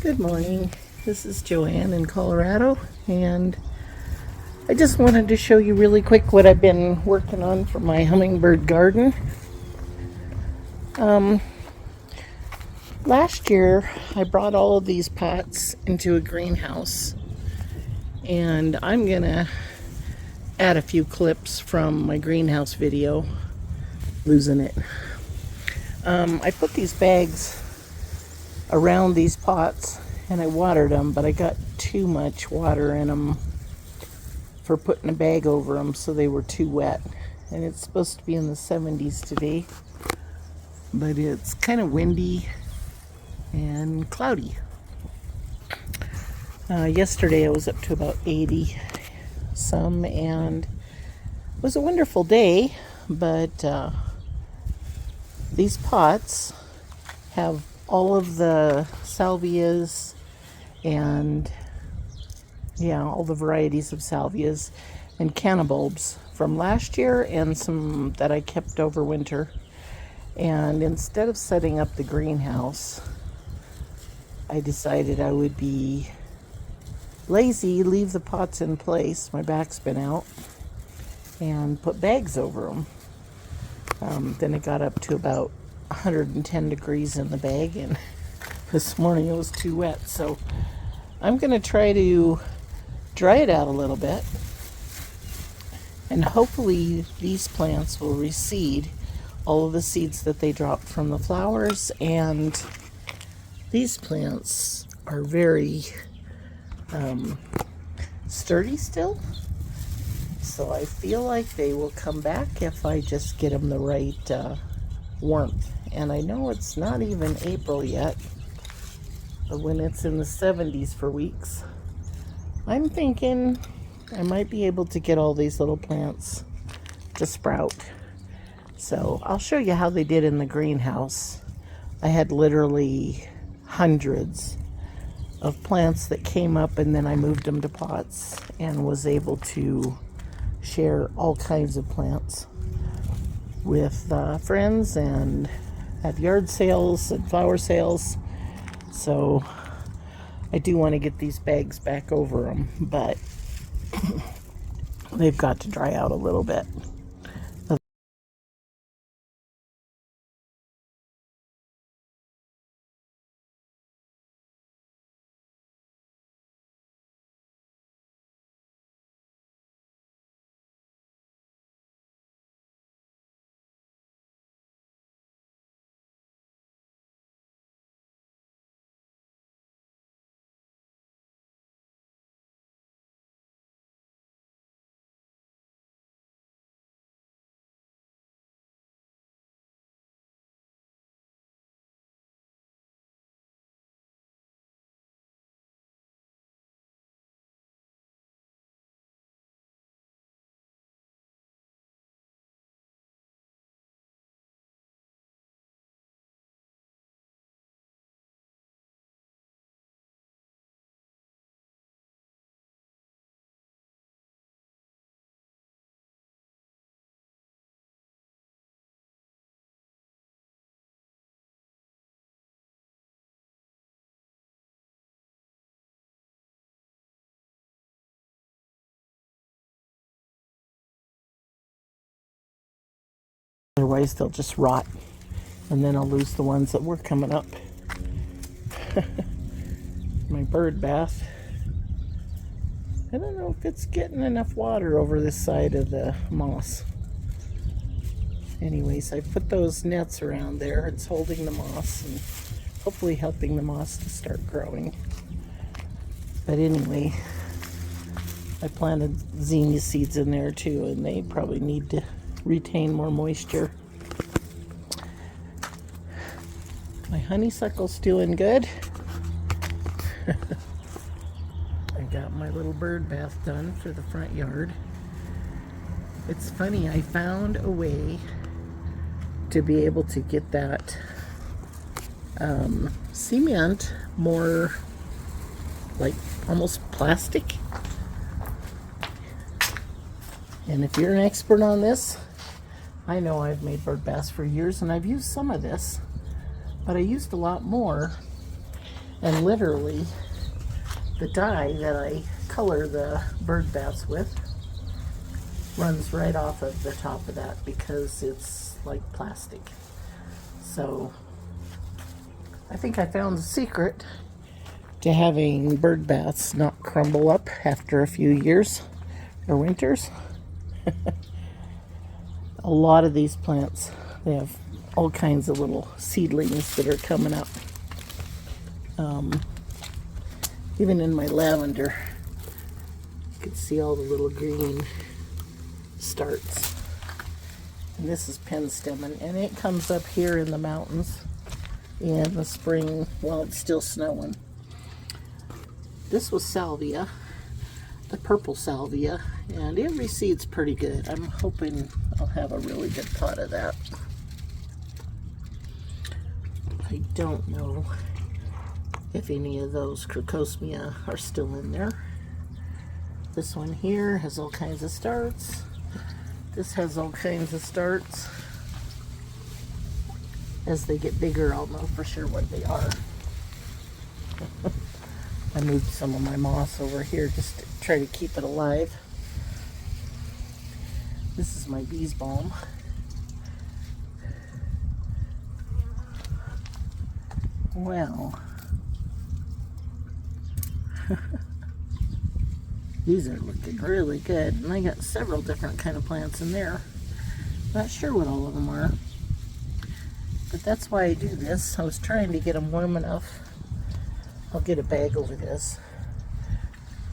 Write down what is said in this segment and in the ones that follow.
Good morning. This is Joanne in Colorado, and I just wanted to show you really quick what I've been working on for my hummingbird garden. Um, Last year, I brought all of these pots into a greenhouse, and I'm gonna add a few clips from my greenhouse video. Losing it. I put these bags around these pots and I watered them, but I got too much water in them for putting a bag over them, so they were too wet. And it's supposed to be in the 70s today, but it's kind of windy and cloudy. Yesterday I was up to about 80 some, and it was a wonderful day, but these pots have all of the salvias and all the varieties of salvias and cannabulbs from last year and some that I kept over winter. And instead of setting up the greenhouse, I decided I would be lazy, leave the pots in place, my back's been out, and put bags over them. Then it got up to about 110 degrees in the bag, and this morning it was too wet. So I'm going to try to dry it out a little bit, and hopefully these plants will reseed all of the seeds that they dropped from the flowers. And these plants are very sturdy still, so I feel like they will come back if I just get them the right warmth. And I know it's not even April yet, but when it's in the 70s for weeks, I'm thinking I might be able to get all these little plants to sprout. So I'll show you how they did in the greenhouse. I had literally hundreds of plants that came up, and then I moved them to pots and was able to share all kinds of plants with friends and at yard sales and flower sales. So I do want to get these bags back over them, but they've got to dry out a little bit. Otherwise they'll just rot, and then I'll lose the ones that were coming up. My bird bath, I don't know if it's getting enough water over this side of the moss. Anyways, I put those nets around there. It's holding the moss and hopefully helping the moss to start growing. But anyway, I planted zinnia seeds in there too, and they probably need to retain more moisture. My honeysuckle's doing good. I got my little bird bath done for the front yard. It's funny, I found a way to be able to get that cement more like almost plastic. And if you're an expert on this, I know I've made bird baths for years and I've used some of this, but I used a lot more And literally, the dye that I color the bird baths with runs right off of the top of that because it's like plastic. So I think I found the secret to having bird baths not crumble up after a few years or winters. A lot of these plants, they have all kinds of little seedlings that are coming up. Even in my lavender, you can see all the little green starts. And this is penstemon, and it comes up here in the mountains in the spring while it's still snowing. This was salvia, the purple salvia, and it reseeds pretty good. I'm hoping I'll have a really good pot of that. I don't know if any of those crocosmia are still in there. This one here has all kinds of starts. This has all kinds of starts. As they get bigger, I'll know for sure what they are. I moved some of my moss over here just to try to keep it alive. This is my bees balm. Well, these are looking really good, and I got several different kind of plants in there. Not sure what all of them are, but that's why I do this. I was trying to get them warm enough. I'll get a bag over this.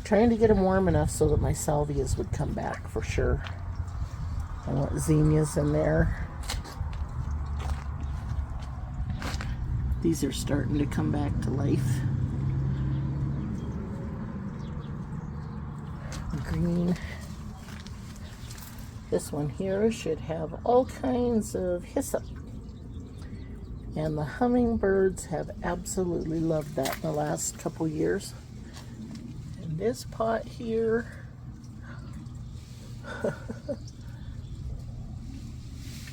Trying to get them warm enough so that my salvias would come back for sure. I want zinnias in there. These are starting to come back to life. Green. This one here should have all kinds of hyssop. And the hummingbirds have absolutely loved that in the last couple years. And this pot here,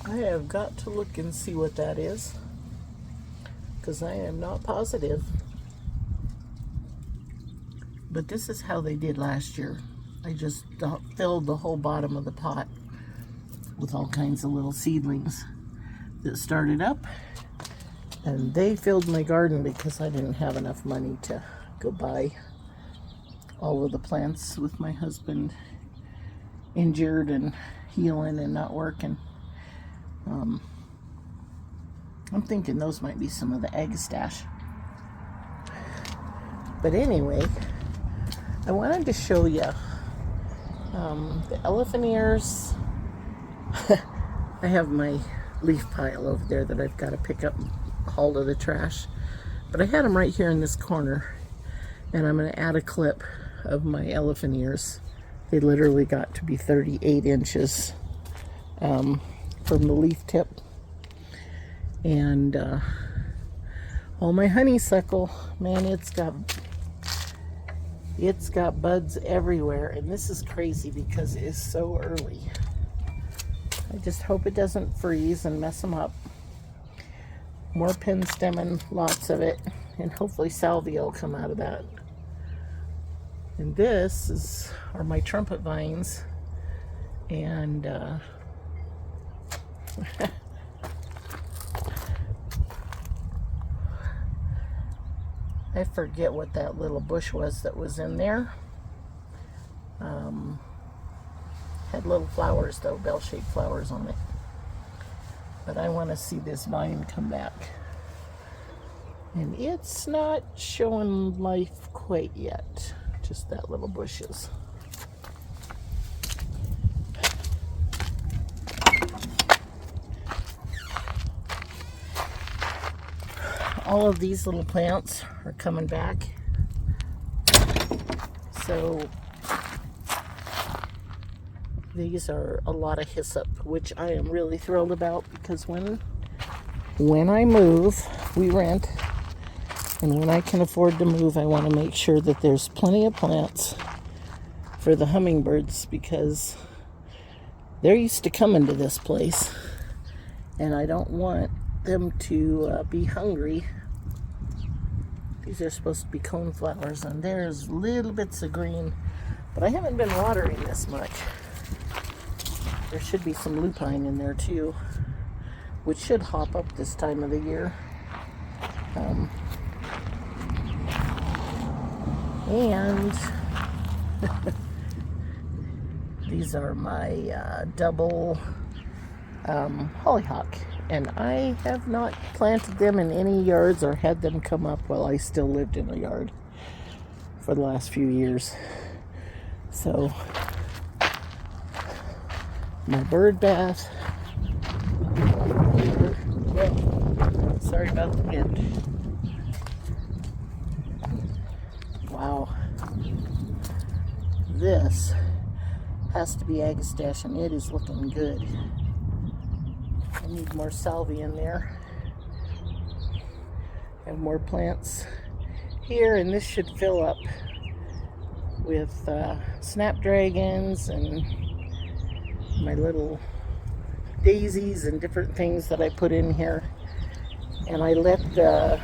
I have got to look and see what that is, because I am not positive. But this is how they did last year. I just filled the whole bottom of the pot with all kinds of little seedlings that started up. And they filled my garden because I didn't have enough money to go buy all of the plants with my husband injured and healing and not working. I'm thinking those might be some of the egg stash. But anyway, I wanted to show you the elephant ears. I have my leaf pile over there that I've got to pick up and haul to the trash. But I had them right here in this corner. And I'm going to add a clip of my elephant ears. They literally got to be 38 inches from the leaf tip. And all my honeysuckle, man, it's got buds everywhere, and this is crazy because it is so early. I just hope it doesn't freeze and mess them up. More penstemon, lots of it, and hopefully salvia will come out of that. And this are my trumpet vines, and I forget what that little bush was that was in there. Had little flowers though, bell-shaped flowers on it. But I want to see this vine come back. And it's not showing life quite yet. Just that little bushes. All of these little plants are coming back. So these are a lot of hyssop, which I am really thrilled about, because when I move, we rent, and when I can afford to move, I want to make sure that there's plenty of plants for the hummingbirds, because they're used to coming to this place, and I don't want them to be hungry These are supposed to be coneflowers, and there's little bits of green, but I haven't been watering this much. There should be some lupine in there too, which should hop up this time of the year. And these are my double hollyhock, and I have not planted them in any yards or had them come up while I still lived in a yard for the last few years. So my bird bath. Sorry about the wind. Wow. This has to be agastache, and it is looking good. I need more salvia in there. Have more plants here, and this should fill up with snapdragons and my little daisies and different things that I put in here. And I let the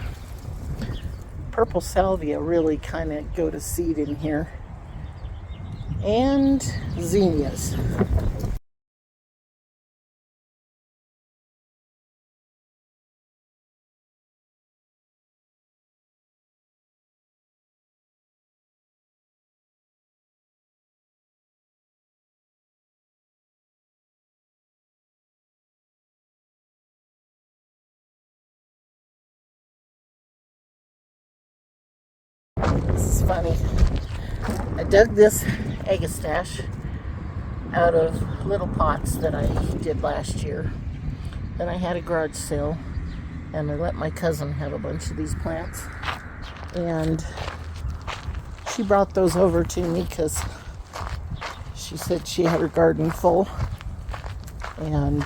purple salvia really kind of go to seed in here. And zinnias. This is funny. I dug this agastache out of little pots that I did last year. Then I had a garage sale, and I let my cousin have a bunch of these plants. And she brought those over to me because she said she had her garden full. And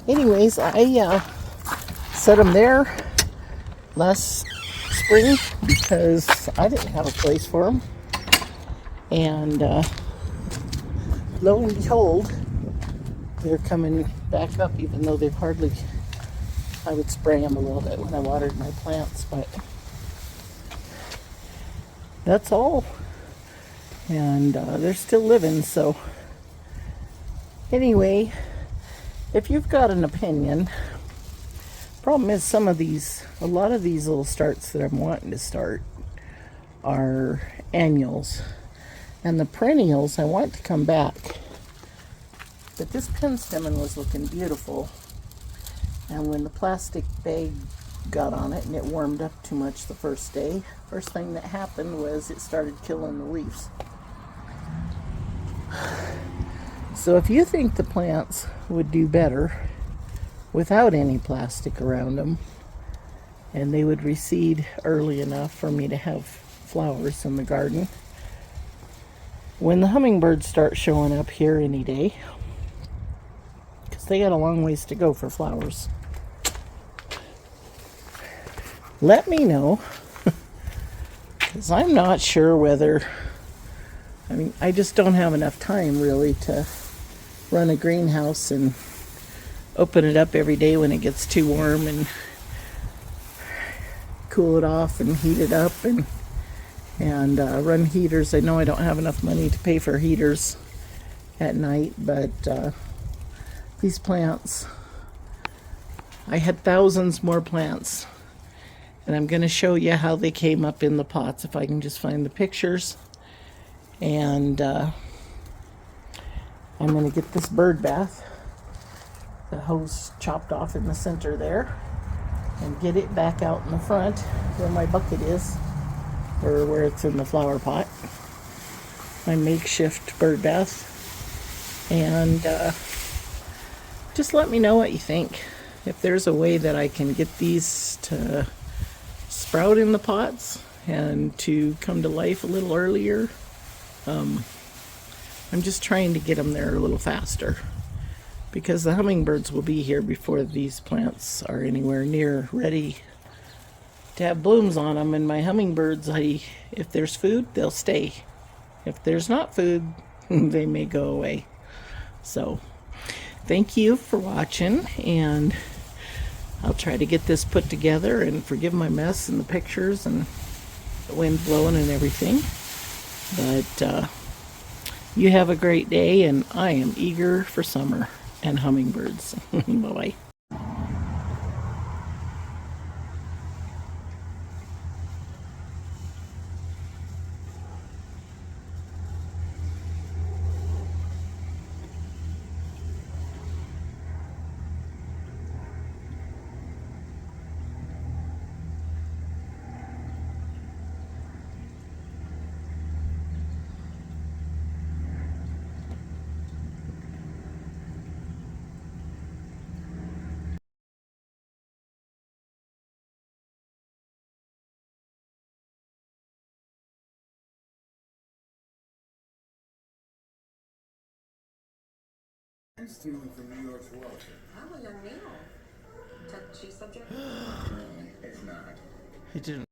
anyways, I set them there last spring because I didn't have a place for them. And lo and behold, they're coming back up, even though they've hardly, I would spray them a little bit when I watered my plants, but that's all. And they're still living. So anyway, if you've got an opinion, problem is some of these, a lot of these little starts that I'm wanting to start are annuals. And the perennials I want to come back. But this penstemon was looking beautiful. And when the plastic bag got on it and it warmed up too much the first day, first thing that happened was it started killing the leaves. So if you think the plants would do better without any plastic around them, and they would reseed early enough for me to have flowers in the garden, when the hummingbirds start showing up here any day, because they got a long ways to go for flowers, let me know, because I'm not sure whether, I mean, I just don't have enough time really to run a greenhouse and open it up every day when it gets too warm and cool it off and heat it up and run heaters. I know I don't have enough money to pay for heaters at night, but these plants, I had thousands more plants, and I'm going to show you how they came up in the pots if I can just find the pictures. And I'm going to get this bird bath, the hose chopped off in the center there, and get it back out in the front where my bucket is, or where it's in the flower pot, my makeshift bird bath. And just let me know what you think. If there's a way that I can get these to sprout in the pots and to come to life a little earlier. I'm just trying to get them there a little faster, because the hummingbirds will be here before these plants are anywhere near ready to have blooms on them. And my hummingbirds, if there's food, they'll stay. If there's not food, they may go away. So thank you for watching, and I'll try to get this put together, and forgive my mess and the pictures and the wind blowing and everything. But you have a great day, and I am eager for summer and hummingbirds. Bye-bye. Stealing from New York's wealth. How a young Neil. Touchy subject? It's not. He didn't.